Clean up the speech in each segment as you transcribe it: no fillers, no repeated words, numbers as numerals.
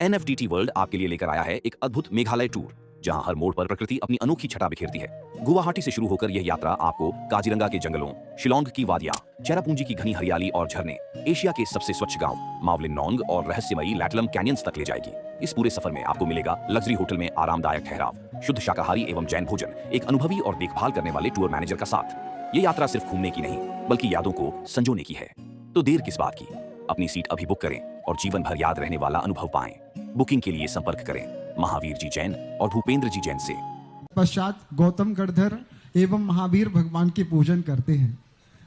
एनएफडीटी world आपके लिए लेकर आया है एक अद्भुत मेघालय टूर, जहां हर मोड़ पर प्रकृति अपनी अनोखी छटा बिखेरती है। गुवाहाटी से शुरू होकर यह यात्रा आपको काजीरंगा के जंगलों, शिलोंग की वादियां, चेरापूंजी की घनी हरियाली और झरने, एशिया के सबसे स्वच्छ गांव मावलिन नोंग और रहस्यमयी लैटलम कैनियंस तक ले जाएगी। इस पूरे सफर में आपको मिलेगा लग्जरी होटल में आरामदायक ठहराव, शुद्ध शाकाहारी एवं जैन भोजन, एक अनुभवी और देखभाल करने वाले टूर मैनेजर का साथ। ये यात्रा सिर्फ घूमने की नहीं, बल्कि यादों को संजोने की है। तो देर किस बात की, अपनी सीट अभी बुक करें और जीवन भर याद रहने वाला अनुभव पाएं। बुकिंग के लिए संपर्क करें महावीर जी जैन और भूपेंद्र जी जैन से। पश्चात गौतम गढ़धर एवं महावीर भगवान की पूजन करते हैं।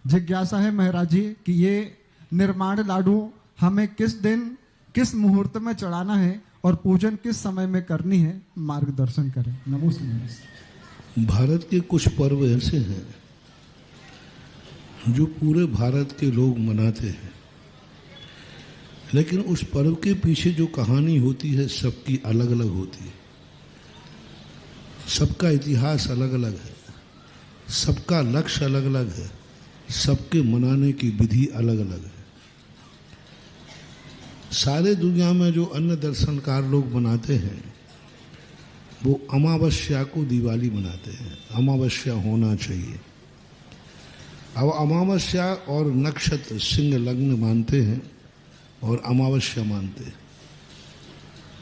जिज्ञासा है महाराज जी कि ये निर्माण लाडू हमें किस दिन किस मुहूर्त में चढ़ाना है और पूजन किस समय में करनी है, मार्गदर्शन करें। नमस्कार। भारत के कुछ पर्व ऐसे हैं जो पूरे भारत के लोग मनाते हैं, लेकिन उस पर्व के पीछे जो कहानी होती है सबकी अलग अलग होती है। सबका इतिहास अलग अलग है, सबका लक्ष्य अलग अलग है, सबके मनाने की विधि अलग अलग है। सारे दुनिया में जो अन्य दर्शनकार लोग मनाते हैं वो अमावस्या को दिवाली मनाते हैं। अमावस्या होना चाहिए। अब अमावस्या और नक्षत्र सिंह लग्न मानते हैं और अमावस्या मानते हैं।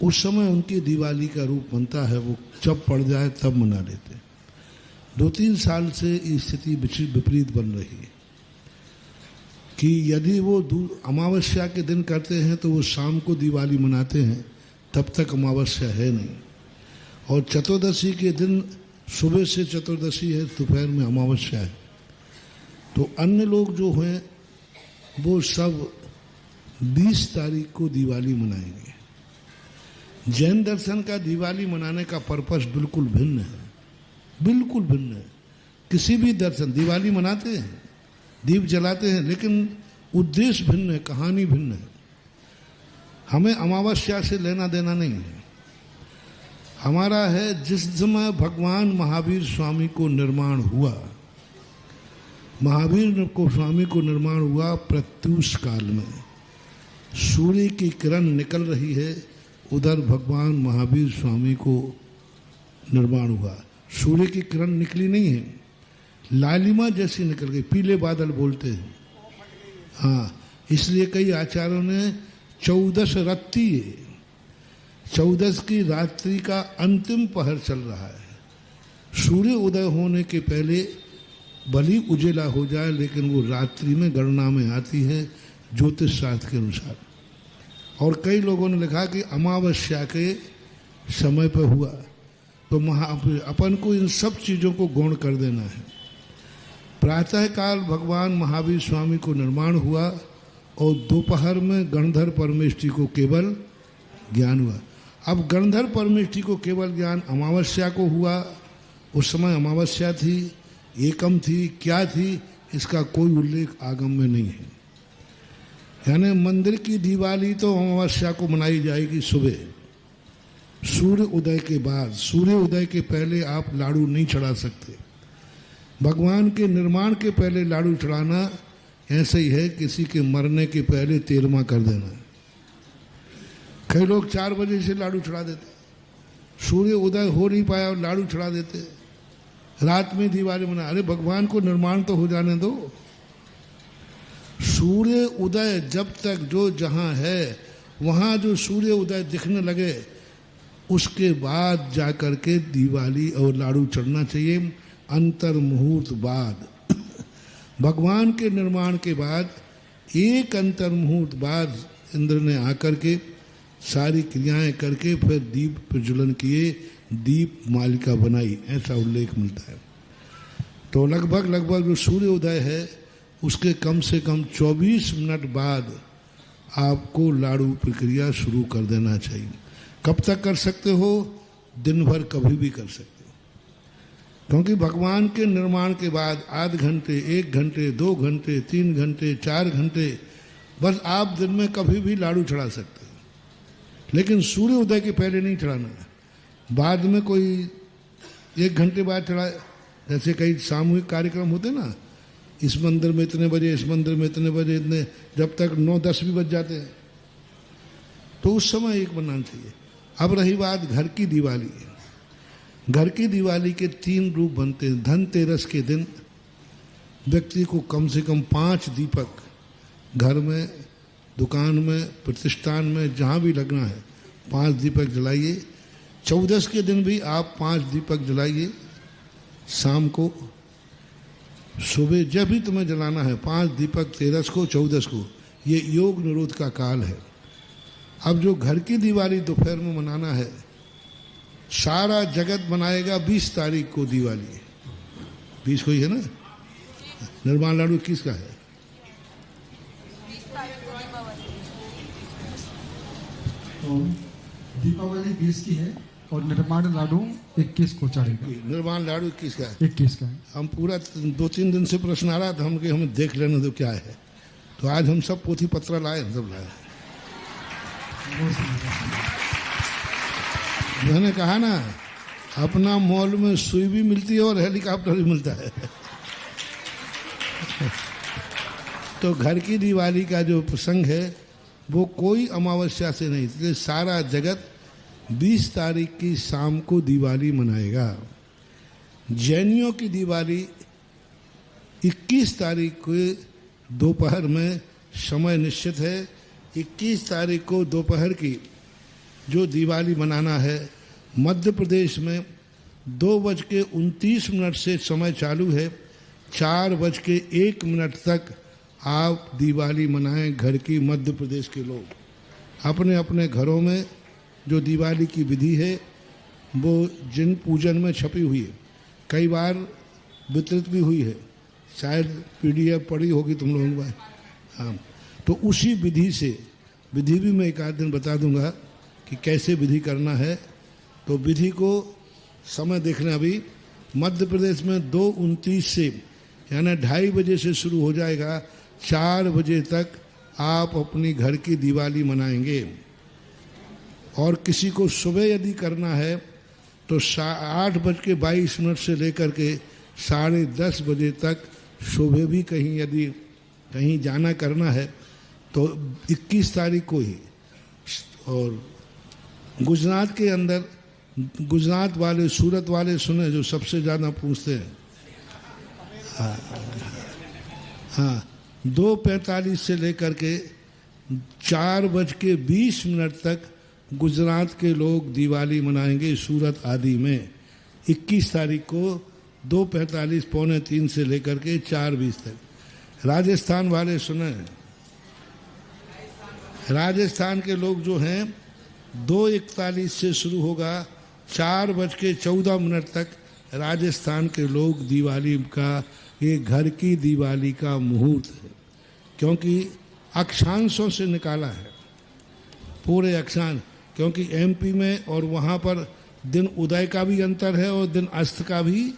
उस समय उनकी दिवाली का रूप बनता है, वो जब पड़ जाए तब मना लेते हैं। 2-3 साल से स्थिति विपरीत बन रही है कि यदि वो अमावस्या के दिन करते हैं तो वो शाम को दिवाली मनाते हैं, तब तक अमावस्या है नहीं। और चतुर्दशी के दिन सुबह से चतुर्दशी है, दोपहर में अमावस्या है। तो अन्य लोग जो हैं वो सब 20 तारीख को दिवाली मनाएंगे। जैन दर्शन का दिवाली मनाने का पर्पस बिल्कुल भिन्न है, बिल्कुल भिन्न है। किसी भी दर्शन दिवाली मनाते हैं, दीप जलाते हैं, लेकिन उद्देश्य भिन्न है, कहानी भिन्न है। हमें अमावस्या से लेना देना नहीं है। हमारा है जिस समय भगवान महावीर स्वामी को निर्माण हुआ, महावीर को स्वामी को निर्माण हुआ प्रत्यूष काल में। सूर्य की किरण निकल रही है, उधर भगवान महावीर स्वामी को निर्माण हुआ। सूर्य की किरण निकली नहीं है, लालिमा जैसी निकल गई, पीले बादल बोलते हैं। हाँ, इसलिए कई आचार्यों ने 14 रत्ती, 14 की रात्रि का अंतिम पहर चल रहा है। सूर्य उदय होने के पहले भली उजेला हो जाए, लेकिन वो रात्रि में गणना में आती है ज्योतिष शास्त्र के अनुसार। और कई लोगों ने लिखा कि अमावस्या के समय पर हुआ, तो अपन को इन सब चीज़ों को गौण कर देना है। प्रातःकाल भगवान महावीर स्वामी को निर्माण हुआ और दोपहर में गणधर परमेष्ठी को केवल ज्ञान हुआ। अब गणधर परमेष्ठी को केवल ज्ञान अमावस्या को हुआ। उस समय अमावस्या थी, एकम थी, क्या थी, इसका कोई उल्लेख आगम में नहीं है। यानी मंदिर की दिवाली तो अमावस्या को मनाई जाएगी सुबह, सूर्य उदय के बाद। सूर्य उदय के पहले आप लाडू नहीं चढ़ा सकते। भगवान के निर्माण के पहले लाडू चढ़ाना ऐसे ही है किसी के मरने के पहले 13वां कर देना। कई लोग 4 बजे से लाडू चढ़ा देते, सूर्य उदय हो नहीं पाया और लाडू चढ़ा देते, रात में दिवाली मना। अरे भगवान को निर्माण तो हो जाने दो। सूर्य उदय जब तक जो जहाँ है वहाँ जो सूर्य उदय दिखने लगे, उसके बाद जाकर के दिवाली और लाडू चढ़ना चाहिए। अंतर मुहूर्त बाद भगवान के निर्माण के बाद एक अंतर मुहूर्त बाद इंद्र ने आकर के सारी क्रियाएं करके फिर दीप प्रज्वलन किए, दीप मालिका बनाई, ऐसा उल्लेख मिलता है। तो लगभग जो सूर्य उदय है उसके कम से कम 24 मिनट बाद आपको लाडू प्रक्रिया शुरू कर देना चाहिए। कब तक कर सकते हो? दिन भर कभी भी कर सकते हो, क्योंकि भगवान के निर्माण के बाद आध घंटे, 1 घंटे, 2 घंटे, 3 घंटे, 4 घंटे, बस आप दिन में कभी भी लाडू चढ़ा सकते हो। लेकिन सूर्य उदय के पहले नहीं चढ़ाना है। बाद में कोई 1 घंटे बाद चढ़ाए, जैसे कई सामूहिक कार्यक्रम होते ना, इस मंदिर में इतने बजे, इस मंदिर में इतने बजे, इतने, जब तक 9-10 भी बज जाते हैं। तो उस समय एक बनाना चाहिए। अब रही बात घर की दिवाली। घर की दिवाली के 3 रूप बनते हैं। धनतेरस के दिन व्यक्ति को कम से कम 5 दीपक घर में, दुकान में, प्रतिष्ठान में, जहाँ भी लगना है 5 दीपक जलाइए। 14 के दिन भी आप 5 दीपक जलाइए। शाम को, सुबह जब भी तुम्हें जलाना है 5 दीपक, 13 को, 14 को। ये योग निरोध का काल है। अब जो घर की दिवाली दोपहर में मनाना है, सारा जगत मनाएगा 20 तारीख को दिवाली। 20 को ही है ना? निर्माण लाडू किसका है? तो दीपावली 20 की है और निर्माण लाडू 21 को चढ़ेगा। निर्माण लाडू किसका है? 21 का है। हम पूरा 2-3 दिन से प्रश्न आ रहा था, हम कि हमें देख लेने दो क्या है। तो आज हम सब पोथी पत्र लाए, सब लाए। मैंने कहा ना, अपना मॉल में सुई भी मिलती है और हेलीकॉप्टर भी मिलता है। तो घर की दिवाली का जो प्रसंग है वो कोई अमावस्या से नहीं, इसलिए सारा जगत 20 तारीख की शाम को दिवाली मनाएगा। जैनियों की दिवाली 21 तारीख को दोपहर में, समय निश्चित है। 21 तारीख को दोपहर की जो दिवाली मनाना है, मध्य प्रदेश में 2:29 से समय चालू है। 4:01 तक आप दिवाली मनाएं। घर की मध्य प्रदेश के लोग अपने अपने घरों में जो दिवाली की विधि है वो जिन पूजन में छपी हुई है, कई बार वितरित भी हुई है, शायद PDF पढ़ी होगी तुम लोगों ने। हाँ, तो उसी विधि से, विधि भी मैं एक आध दिन बता दूंगा कि कैसे विधि करना है। तो विधि को समय देखना। अभी मध्य प्रदेश में 2:29 से, यानी 2:30 बजे से शुरू हो जाएगा। 4 बजे तक आप अपनी घर की दिवाली मनाएंगे। और किसी को सुबह यदि करना है तो 8:22 से लेकर के 10:30 बजे तक सुबह भी कहीं जाना करना है तो 21 तारीख को ही। और गुजरात के अंदर, गुजरात वाले, सूरत वाले सुने जो सबसे ज़्यादा पूछते हैं। हाँ, 2:45 से लेकर के 4:20 तक गुजरात के लोग दिवाली मनाएंगे सूरत आदि में। 21 तारीख को 2:45 पौने 3 से लेकर के 4:20 तक। राजस्थान वाले सुने, राजस्थान के लोग जो हैं 2:41 से शुरू होगा, 4:14 तक राजस्थान के लोग दिवाली का, ये घर की दिवाली का मुहूर्त है। क्योंकि अक्षांशों से निकाला है, पूरे अक्षांश। क्योंकि MP में और वहाँ पर दिन उदय का भी अंतर है और दिन अस्त का भी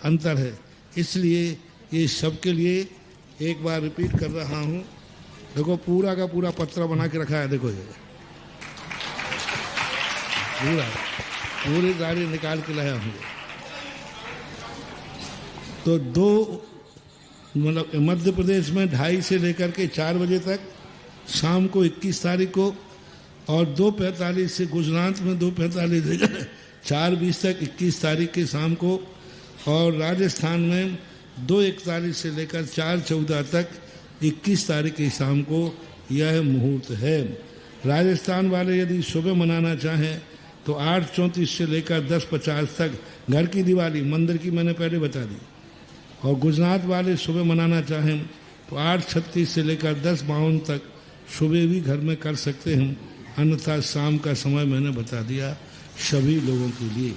अंतर है। इसलिए ये सबके लिए एक बार रिपीट कर रहा हूँ। देखो पूरा का पूरा पत्र बना के रखा है, देखो ये पूरी गाड़ी निकाल के लाया हूँ। तो मतलब मध्य प्रदेश में 2:30 से लेकर के 4 बजे तक शाम को 21 तारीख को, और 2:45 से गुजरात में 2:45 से 4:20 तक 21 तारीख के शाम को, और राजस्थान में 2:41 से लेकर 4:14 तक 21 तारीख की शाम को यह मुहूर्त है। राजस्थान वाले यदि सुबह मनाना चाहें तो 8:34 से लेकर 10:50 तक घर की दिवाली, मंदिर की मैंने पहले बता दी। और गुजरात वाले सुबह मनाना चाहें तो 8:36 से लेकर 10:52 तक सुबह भी घर में कर सकते हैं। अन्यथा शाम का समय मैंने बता दिया सभी लोगों के लिए।